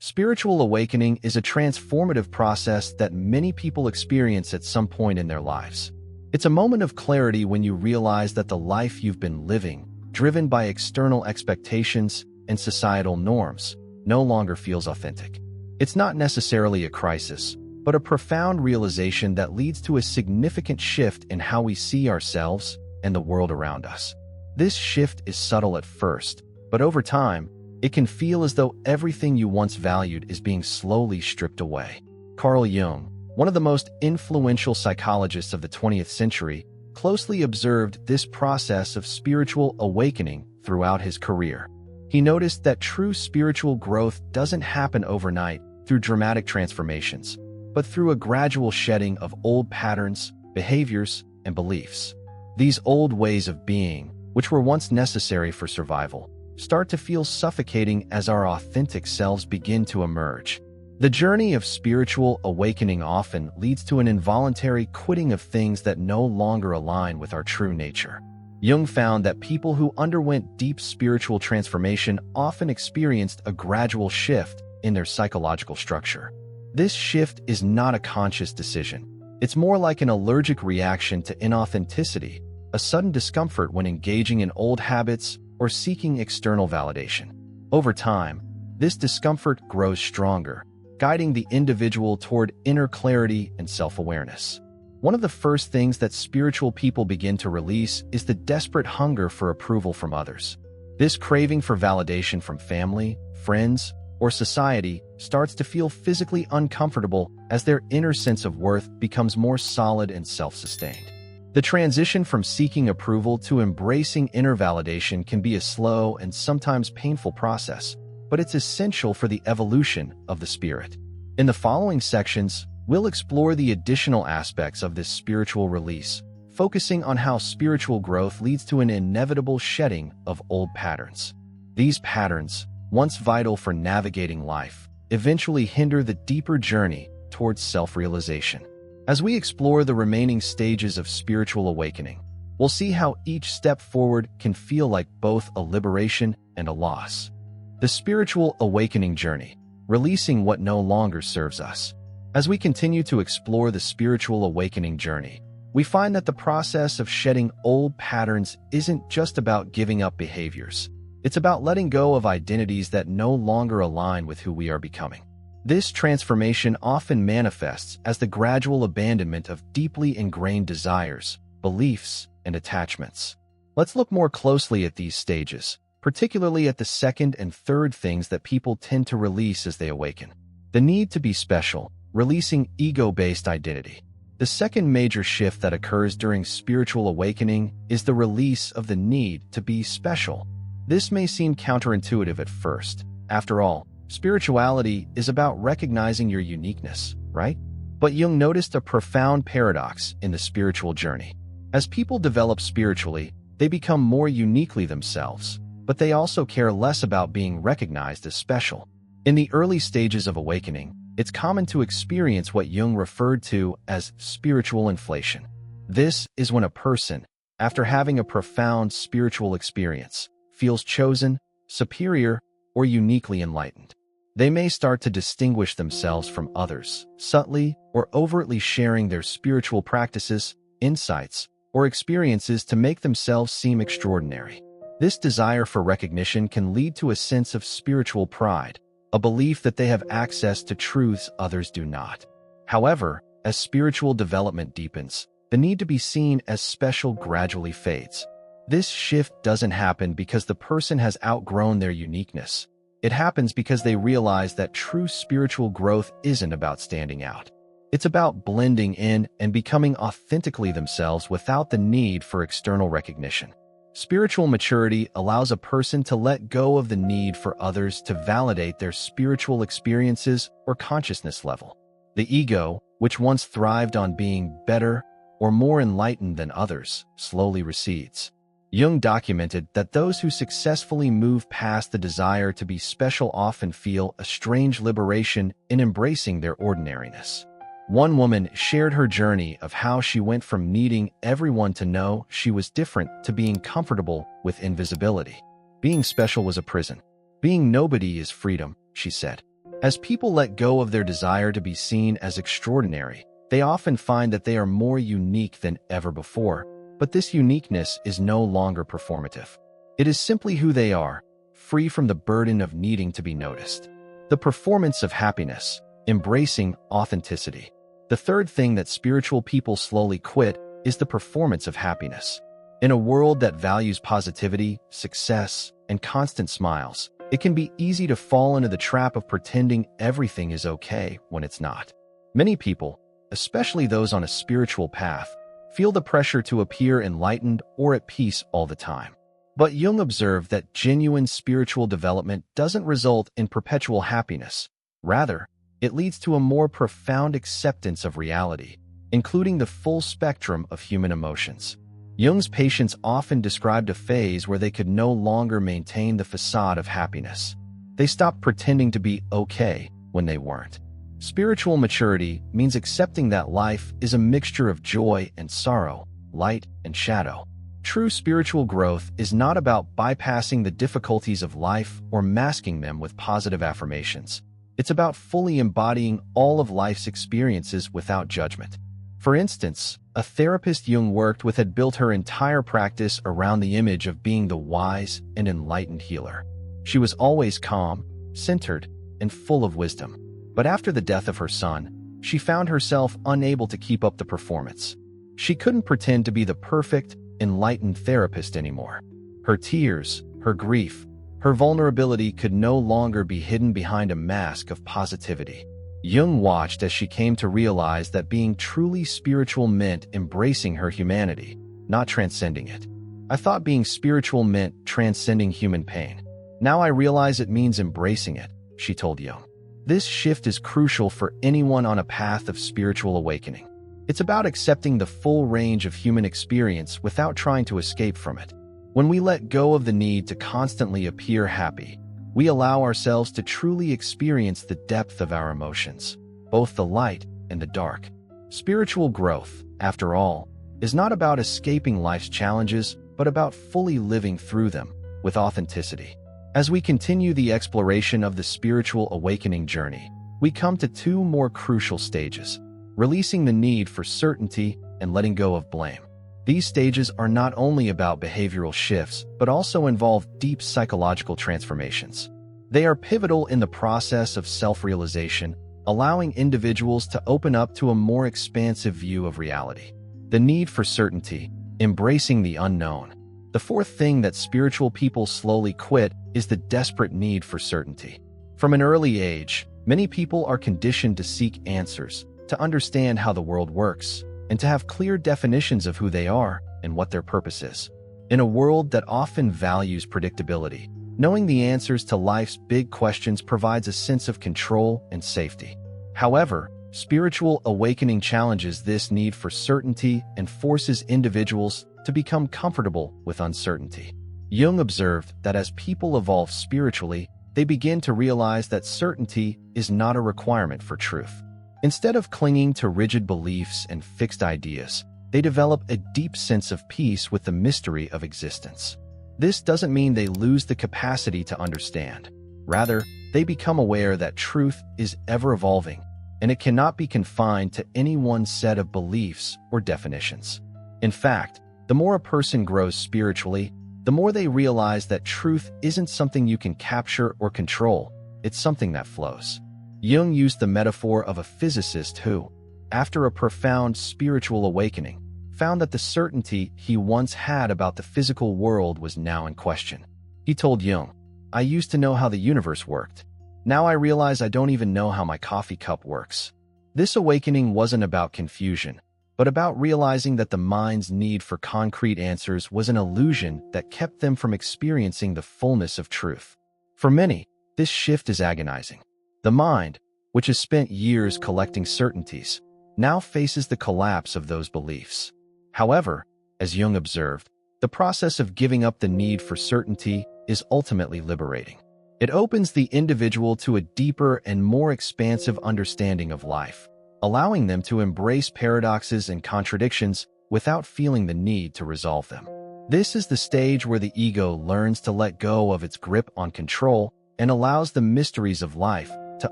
Spiritual awakening is a transformative process that many people experience at some point in their lives. It's a moment of clarity when you realize that the life you've been living, driven by external expectations and societal norms, no longer feels authentic. It's not necessarily a crisis, but a profound realization that leads to a significant shift in how we see ourselves and the world around us. This shift is subtle at first, but over time, it can feel as though everything you once valued is being slowly stripped away. Carl Jung, one of the most influential psychologists of the 20th century, closely observed this process of spiritual awakening throughout his career. He noticed that true spiritual growth doesn't happen overnight through dramatic transformations, but through a gradual shedding of old patterns, behaviors, and beliefs. These old ways of being, which were once necessary for survival, start to feel suffocating as our authentic selves begin to emerge. The journey of spiritual awakening often leads to an involuntary quitting of things that no longer align with our true nature. Jung found that people who underwent deep spiritual transformation often experienced a gradual shift in their psychological structure. This shift is not a conscious decision. It's more like an allergic reaction to inauthenticity, a sudden discomfort when engaging in old habits or seeking external validation. Over time, this discomfort grows stronger, guiding the individual toward inner clarity and self-awareness. One of the first things that spiritual people begin to release is the desperate hunger for approval from others. This craving for validation from family, friends, or society starts to feel physically uncomfortable as their inner sense of worth becomes more solid and self-sustained. The transition from seeking approval to embracing inner validation can be a slow and sometimes painful process, but it's essential for the evolution of the spirit. In the following sections, we'll explore the additional aspects of this spiritual release, focusing on how spiritual growth leads to an inevitable shedding of old patterns. These patterns, once vital for navigating life, eventually hinder the deeper journey towards self-realization. As we explore the remaining stages of spiritual awakening, we'll see how each step forward can feel like both a liberation and a loss. The spiritual awakening journey, releasing what no longer serves us. As we continue to explore the spiritual awakening journey, we find that the process of shedding old patterns isn't just about giving up behaviors. It's about letting go of identities that no longer align with who we are becoming. This transformation often manifests as the gradual abandonment of deeply ingrained desires, beliefs, and attachments. Let's look more closely at these stages, particularly at the second and third things that people tend to release as they awaken. The need to be special, releasing ego-based identity. The second major shift that occurs during spiritual awakening is the release of the need to be special. This may seem counterintuitive at first. After all, spirituality is about recognizing your uniqueness, right? But Jung noticed a profound paradox in the spiritual journey. As people develop spiritually, they become more uniquely themselves, but they also care less about being recognized as special. In the early stages of awakening, it's common to experience what Jung referred to as spiritual inflation. This is when a person, after having a profound spiritual experience, feels chosen, superior, or uniquely enlightened. They may start to distinguish themselves from others, subtly or overtly sharing their spiritual practices, insights, or experiences to make themselves seem extraordinary. This desire for recognition can lead to a sense of spiritual pride, a belief that they have access to truths others do not. However, as spiritual development deepens, the need to be seen as special gradually fades. This shift doesn't happen because the person has outgrown their uniqueness. It happens because they realize that true spiritual growth isn't about standing out. It's about blending in and becoming authentically themselves without the need for external recognition. Spiritual maturity allows a person to let go of the need for others to validate their spiritual experiences or consciousness level. The ego, which once thrived on being better or more enlightened than others, slowly recedes. Jung documented that those who successfully move past the desire to be special often feel a strange liberation in embracing their ordinariness. One woman shared her journey of how she went from needing everyone to know she was different to being comfortable with invisibility. Being special was a prison. Being nobody is freedom, she said. As people let go of their desire to be seen as extraordinary, they often find that they are more unique than ever before, but this uniqueness is no longer performative. It is simply who they are, free from the burden of needing to be noticed. The performance of happiness, embracing authenticity. The third thing that spiritual people slowly quit is the performance of happiness. In a world that values positivity, success, and constant smiles, it can be easy to fall into the trap of pretending everything is okay when it's not. Many people, especially those on a spiritual path, feel the pressure to appear enlightened or at peace all the time. But Jung observed that genuine spiritual development doesn't result in perpetual happiness. Rather, it leads to a more profound acceptance of reality, including the full spectrum of human emotions. Jung's patients often described a phase where they could no longer maintain the facade of happiness. They stopped pretending to be okay when they weren't. Spiritual maturity means accepting that life is a mixture of joy and sorrow, light and shadow. True spiritual growth is not about bypassing the difficulties of life or masking them with positive affirmations. It's about fully embodying all of life's experiences without judgment. For instance, a therapist Jung worked with had built her entire practice around the image of being the wise and enlightened healer. She was always calm, centered, and full of wisdom. But after the death of her son, she found herself unable to keep up the performance. She couldn't pretend to be the perfect, enlightened therapist anymore. Her tears, her grief, her vulnerability could no longer be hidden behind a mask of positivity. Jung watched as she came to realize that being truly spiritual meant embracing her humanity, not transcending it. I thought being spiritual meant transcending human pain. Now I realize it means embracing it, she told Jung. This shift is crucial for anyone on a path of spiritual awakening. It's about accepting the full range of human experience without trying to escape from it. When we let go of the need to constantly appear happy, we allow ourselves to truly experience the depth of our emotions, both the light and the dark. Spiritual growth, after all, is not about escaping life's challenges, but about fully living through them with authenticity. As we continue the exploration of the spiritual awakening journey, we come to two more crucial stages: releasing the need for certainty and letting go of blame. These stages are not only about behavioral shifts, but also involve deep psychological transformations. They are pivotal in the process of self-realization, allowing individuals to open up to a more expansive view of reality. The need for certainty, embracing the unknown. The fourth thing that spiritual people slowly quit is the desperate need for certainty. From an early age, many people are conditioned to seek answers, to understand how the world works, and to have clear definitions of who they are and what their purpose is. In a world that often values predictability, knowing the answers to life's big questions provides a sense of control and safety. However, spiritual awakening challenges this need for certainty and forces individuals to become comfortable with uncertainty. Jung observed that as people evolve spiritually, they begin to realize that certainty is not a requirement for truth. Instead of clinging to rigid beliefs and fixed ideas, they develop a deep sense of peace with the mystery of existence. This doesn't mean they lose the capacity to understand. Rather, they become aware that truth is ever-evolving, and it cannot be confined to any one set of beliefs or definitions. In fact, the more a person grows spiritually, the more they realize that truth isn't something you can capture or control, it's something that flows. Jung used the metaphor of a physicist who, after a profound spiritual awakening, found that the certainty he once had about the physical world was now in question. He told Jung, "I used to know how the universe worked. Now I realize I don't even know how my coffee cup works." This awakening wasn't about confusion, but about realizing that the mind's need for concrete answers was an illusion that kept them from experiencing the fullness of truth. For many, this shift is agonizing. The mind, which has spent years collecting certainties, now faces the collapse of those beliefs. However, as Jung observed, the process of giving up the need for certainty is ultimately liberating. It opens the individual to a deeper and more expansive understanding of life, allowing them to embrace paradoxes and contradictions without feeling the need to resolve them. This is the stage where the ego learns to let go of its grip on control and allows the mysteries of life to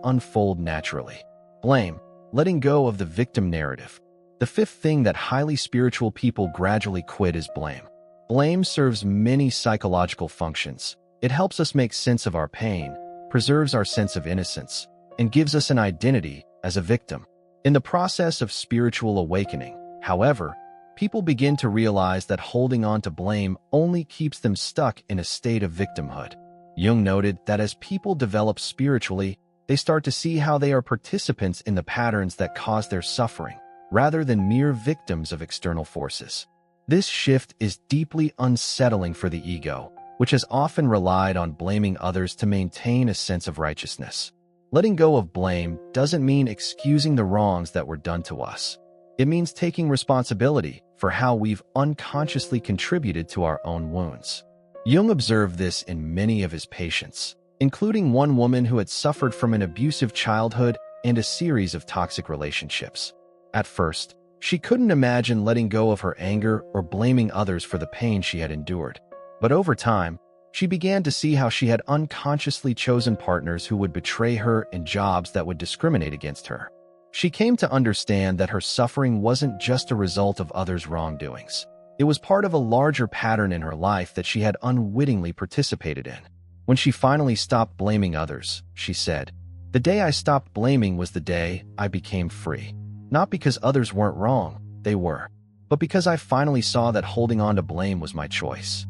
unfold naturally. Blame, letting go of the victim narrative. The fifth thing that highly spiritual people gradually quit is blame. Blame serves many psychological functions. It helps us make sense of our pain, preserves our sense of innocence, and gives us an identity as a victim. In the process of spiritual awakening, however, people begin to realize that holding on to blame only keeps them stuck in a state of victimhood. Jung noted that as people develop spiritually, they start to see how they are participants in the patterns that cause their suffering, rather than mere victims of external forces. This shift is deeply unsettling for the ego, which has often relied on blaming others to maintain a sense of righteousness. Letting go of blame doesn't mean excusing the wrongs that were done to us. It means taking responsibility for how we've unconsciously contributed to our own wounds. Jung observed this in many of his patients, including one woman who had suffered from an abusive childhood and a series of toxic relationships. At first, she couldn't imagine letting go of her anger or blaming others for the pain she had endured. But over time, she began to see how she had unconsciously chosen partners who would betray her in jobs that would discriminate against her. She came to understand that her suffering wasn't just a result of others' wrongdoings. It was part of a larger pattern in her life that she had unwittingly participated in. When she finally stopped blaming others, she said, "The day I stopped blaming was the day I became free. Not because others weren't wrong, they were, but because I finally saw that holding on to blame was my choice."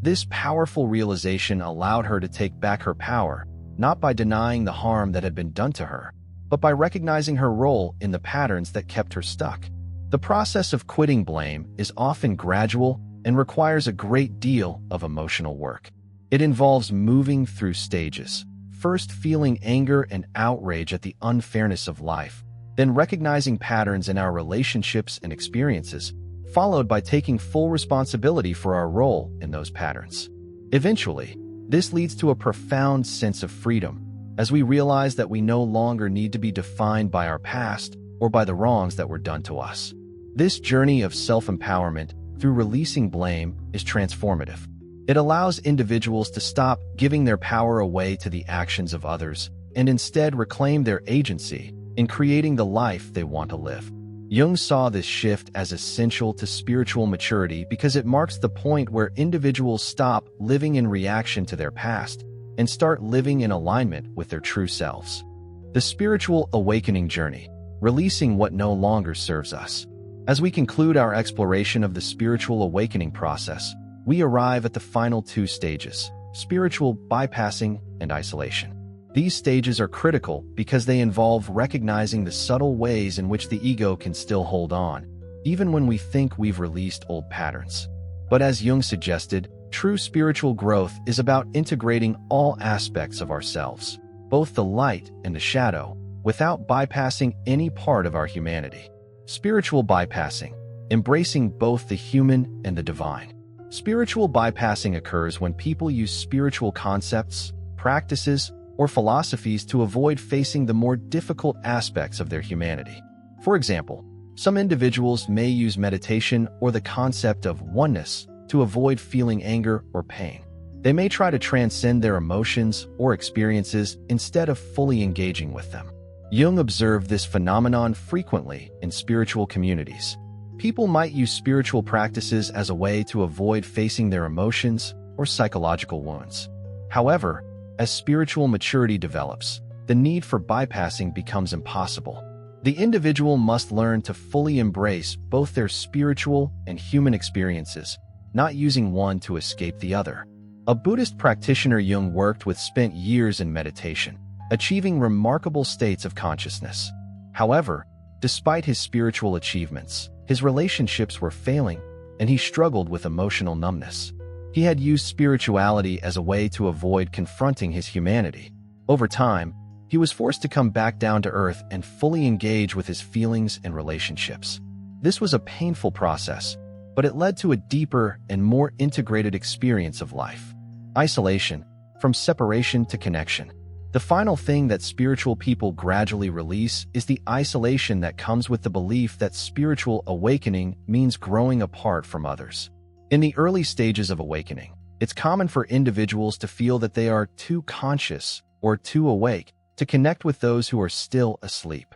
This powerful realization allowed her to take back her power, not by denying the harm that had been done to her, but by recognizing her role in the patterns that kept her stuck. The process of quitting blame is often gradual and requires a great deal of emotional work. It involves moving through stages, first feeling anger and outrage at the unfairness of life, then recognizing patterns in our relationships and experiences, followed by taking full responsibility for our role in those patterns. Eventually, this leads to a profound sense of freedom, as we realize that we no longer need to be defined by our past or by the wrongs that were done to us. This journey of self-empowerment through releasing blame is transformative. It allows individuals to stop giving their power away to the actions of others and instead reclaim their agency in creating the life they want to live. Jung saw this shift as essential to spiritual maturity because it marks the point where individuals stop living in reaction to their past and start living in alignment with their true selves. The spiritual awakening journey, releasing what no longer serves us. As we conclude our exploration of the spiritual awakening process, we arrive at the final two stages: spiritual bypassing and isolation. These stages are critical because they involve recognizing the subtle ways in which the ego can still hold on, even when we think we've released old patterns. But as Jung suggested, true spiritual growth is about integrating all aspects of ourselves, both the light and the shadow, without bypassing any part of our humanity. Spiritual bypassing, embracing both the human and the divine. Spiritual bypassing occurs when people use spiritual concepts, practices, or philosophies to avoid facing the more difficult aspects of their humanity. For example, some individuals may use meditation or the concept of oneness to avoid feeling anger or pain. They may try to transcend their emotions or experiences instead of fully engaging with them. Jung observed this phenomenon frequently in spiritual communities. People might use spiritual practices as a way to avoid facing their emotions or psychological wounds. However, as spiritual maturity develops, the need for bypassing becomes impossible. The individual must learn to fully embrace both their spiritual and human experiences, not using one to escape the other. A Buddhist practitioner Jung worked with spent years in meditation, achieving remarkable states of consciousness. However, despite his spiritual achievements, his relationships were failing, and he struggled with emotional numbness. He had used spirituality as a way to avoid confronting his humanity. Over time, he was forced to come back down to earth and fully engage with his feelings and relationships. This was a painful process, but it led to a deeper and more integrated experience of life. Isolation, from separation to connection. The final thing that spiritual people gradually release is the isolation that comes with the belief that spiritual awakening means growing apart from others. In the early stages of awakening, it's common for individuals to feel that they are too conscious or too awake to connect with those who are still asleep.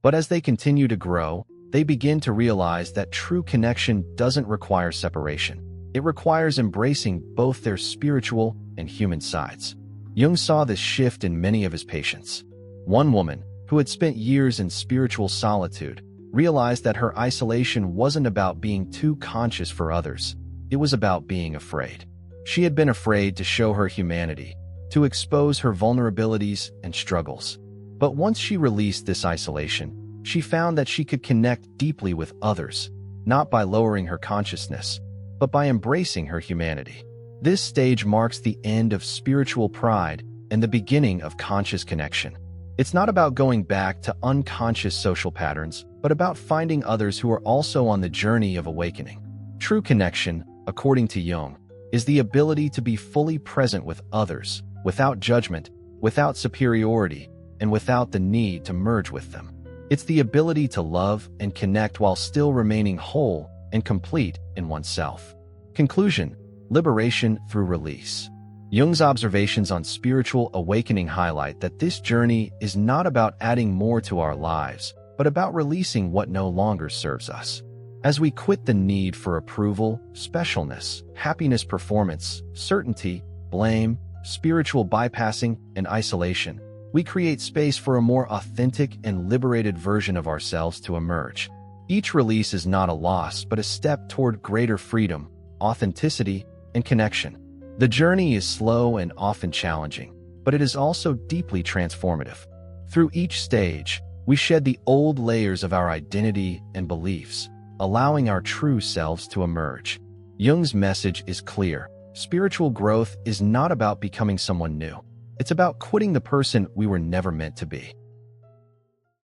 But as they continue to grow, they begin to realize that true connection doesn't require separation. It requires embracing both their spiritual and human sides. Jung saw this shift in many of his patients. One woman, who had spent years in spiritual solitude, realized that her isolation wasn't about being too conscious for others. It was about being afraid. She had been afraid to show her humanity, to expose her vulnerabilities and struggles. But once she released this isolation, she found that she could connect deeply with others, not by lowering her consciousness, but by embracing her humanity. This stage marks the end of spiritual pride and the beginning of conscious connection. It's not about going back to unconscious social patterns, but about finding others who are also on the journey of awakening. True connection, according to Jung, is the ability to be fully present with others, without judgment, without superiority, and without the need to merge with them. It's the ability to love and connect while still remaining whole and complete in oneself. Conclusion: liberation through release. Jung's observations on spiritual awakening highlight that this journey is not about adding more to our lives, but about releasing what no longer serves us. As we quit the need for approval, specialness, happiness, performance, certainty, blame, spiritual bypassing, and isolation, we create space for a more authentic and liberated version of ourselves to emerge. Each release is not a loss, but a step toward greater freedom, authenticity, and connection. The journey is slow and often challenging, but it is also deeply transformative. Through each stage, we shed the old layers of our identity and beliefs, allowing our true selves to emerge. Jung's message is clear. Spiritual growth is not about becoming someone new. It's about quitting the person we were never meant to be.